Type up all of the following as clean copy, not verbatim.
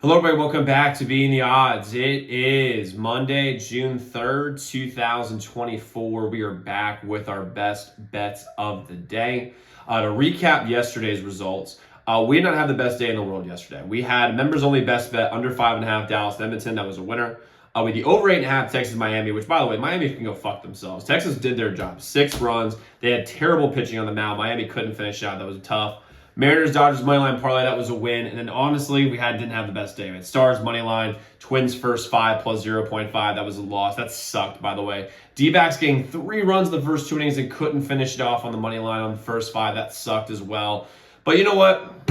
Hello, everybody. Welcome back to Being the Odds. It is Monday, June 3rd, 2024. We are back with our best bets of the day. To recap yesterday's results, we did not have the best day in the world yesterday. We had members only best bet under 5.5 Dallas Edmonton. That was a winner. We had the over 8.5 Texas Miami, which, by the way, Miami can go fuck themselves. Texas did their job. 6 runs. They had terrible pitching on the mound. Miami couldn't finish out. That was tough. Mariners, Dodgers, moneyline parlay, that was a win. And then honestly, we didn't have the best day. Right? Stars, moneyline, Twins first 5 plus 0.5, that was a loss. That sucked, by the way. D-backs getting 3 runs in the first 2 innings and couldn't finish it off on the moneyline on the first 5. That sucked as well. But you know what?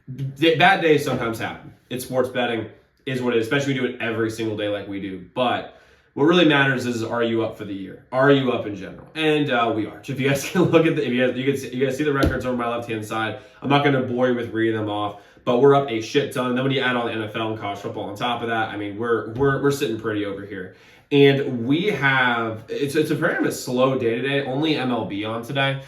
Bad days sometimes happen. It's sports betting, is what it is, especially when we do it every single day like we do. But what really matters is, are you up for the year? Are you up in general? And we are. So if you guys can look at you guys see the records over my left-hand side. I'm not going to bore you with reading them off, but we're up a shit ton. And then when you add on the NFL and college football on top of that, I mean, we're sitting pretty over here. And we have, it's a very much slow day today, only MLB on today.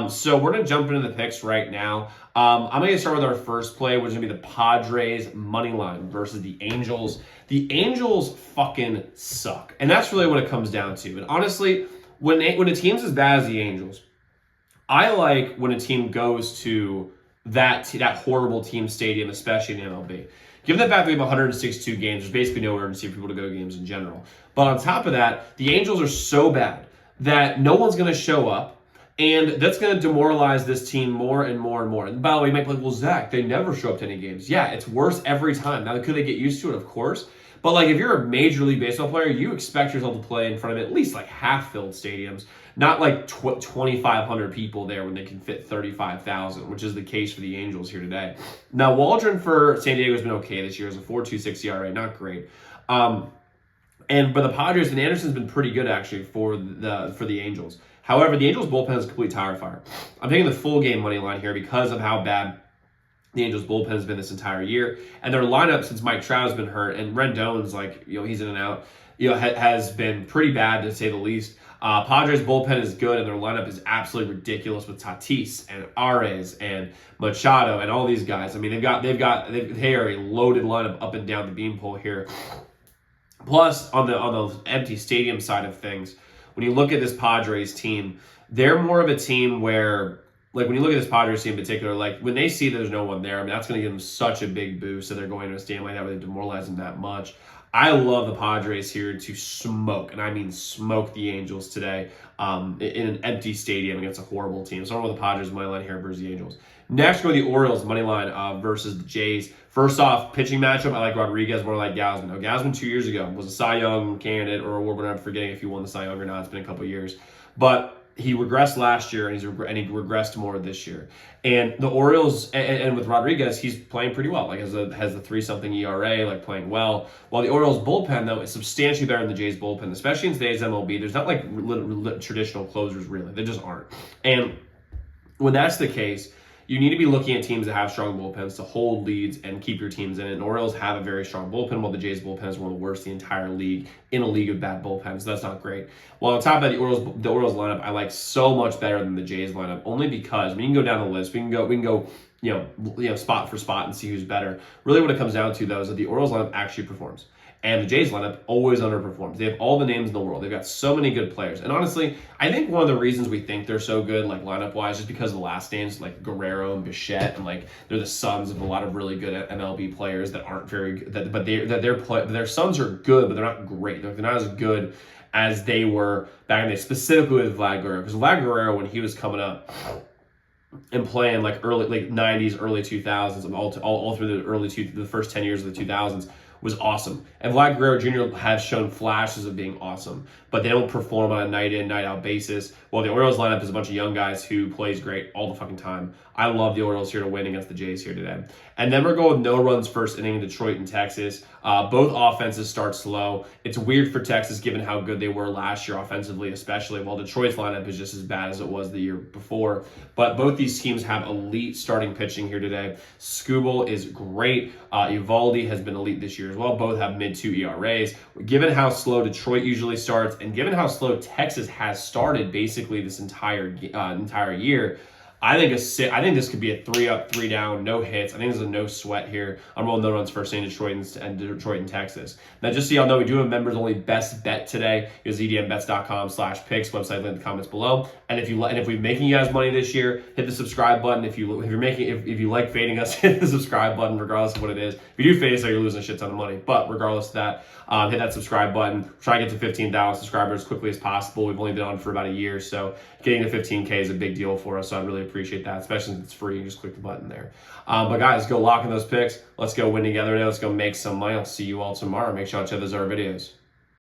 So we're going to jump into the picks right now. I'm going to start with our first play, which is going to be the Padres money line versus the Angels. The Angels fucking suck. And that's really what it comes down to. And honestly, when a team's as bad as the Angels, I like when a team goes to that horrible team stadium, especially in MLB. Given the fact we have 162 games, there's basically no urgency for people to go to games in general. But on top of that, the Angels are so bad that no one's going to show up. And that's going to demoralize this team more and more and more. And by the way, you might be like, well, Zach, they never show up to any games. Yeah, it's worse every time. Now, could they get used to it? Of course. But like, if you're a Major League Baseball player, you expect yourself to play in front of at least like half-filled stadiums, not like 2,500 people there when they can fit 35,000, which is the case for the Angels here today. Now, Waldron for San Diego has been okay this year as a 4.26 ERA, not great. But the Padres and Anderson's been pretty good actually for the Angels. However, the Angels bullpen is a complete tire fire. I'm taking the full game money line here because of how bad the Angels bullpen has been this entire year, and their lineup since Mike Trout has been hurt and Rendon's he's in and out, has been pretty bad to say the least. Padres bullpen is good, and their lineup is absolutely ridiculous with Tatis and Ares and Machado and all these guys. I mean, they are a loaded lineup up and down the beanpole here. Plus, on the empty stadium side of things, when you look at this Padres team, they're more of a team where, like, when you look at this Padres team in particular, like, when they see there's no one there, I mean, that's going to give them such a big boost that they're going to a stadium like that where they demoralize them that much. I love the Padres here to smoke, and I mean smoke the Angels today in an empty stadium against a horrible team. So I'm with the Padres money line here versus the Angels. Next, go to the Orioles money line versus the Jays. First off, pitching matchup, I like Rodriguez more like Gausman. Now, Gausman 2 years ago was a Cy Young candidate or award winner. I'm forgetting if he won the Cy Young or not. It's been a couple of years. But he regressed last year, and he regressed more this year. And the Orioles, and with Rodriguez, he's playing pretty well. Like has the 3-something ERA, like playing well. While the Orioles bullpen though is substantially better than the Jays bullpen, especially in today's MLB. There's not like traditional closers really. There just aren't. And when that's the case, you need to be looking at teams that have strong bullpens to hold leads and keep your teams in it. And Orioles have a very strong bullpen, while the Jays bullpen is one of the worst in the entire league, in a league of bad bullpens. So that's not great. Well, on top of that, the Orioles lineup I like so much better than the Jays lineup, only because we can go down the list. We can go spot for spot and see who's better. Really, what it comes down to though is that the Orioles lineup actually performs. And the Jays lineup always underperforms. They have all the names in the world. They've got so many good players. And honestly, I think one of the reasons we think they're so good, like lineup-wise, is because of the last names, like Guerrero and Bichette, and like they're the sons of a lot of really good MLB players that aren't very good. But their sons are good, but they're not great. They're not as good as they were back in the day, specifically with Vlad Guerrero. Because Vlad Guerrero, when he was coming up and playing like 90s, early 2000s, all through the first 10 years of the 2000s, was awesome. And Vlad Guerrero Jr. has shown flashes of being awesome, but they don't perform on a night in, night out basis. While the Orioles lineup is a bunch of young guys who plays great all the fucking time. I love the Orioles here to win against the Jays here today. And then we're going with no runs first inning in Detroit and Texas. Both offenses start slow. It's weird for Texas given how good they were last year offensively, especially, while Detroit's lineup is just as bad as it was the year before. But both these teams have elite starting pitching here today. Skubal is great. Eovaldi has been elite this year as well. Both have mid-2 ERAs. Given how slow Detroit usually starts, and given how slow Texas has started basically this entire year, I think this could be a 3 up, 3 down, no hits. I think there's a no sweat here. I'm rolling no runs first in Detroit and Texas. Now, just so y'all know, we do have members only best bet today. Is edmbets.com/picks. Website link in the comments below. And if we're making you guys money this year, hit the subscribe button. If you like fading us, hit the subscribe button, regardless of what it is. If you do fade us, you're losing a shit ton of money. But regardless of that, hit that subscribe button. Try to get to 15,000 subscribers as quickly as possible. We've only been on for about a year, so getting to 15K is a big deal for us. So I really appreciate that, especially since it's free. You just click the button there. But guys, go lock in those picks. Let's go win together today. Let's go make some money. I'll see you all tomorrow. Make sure y'all check those other videos.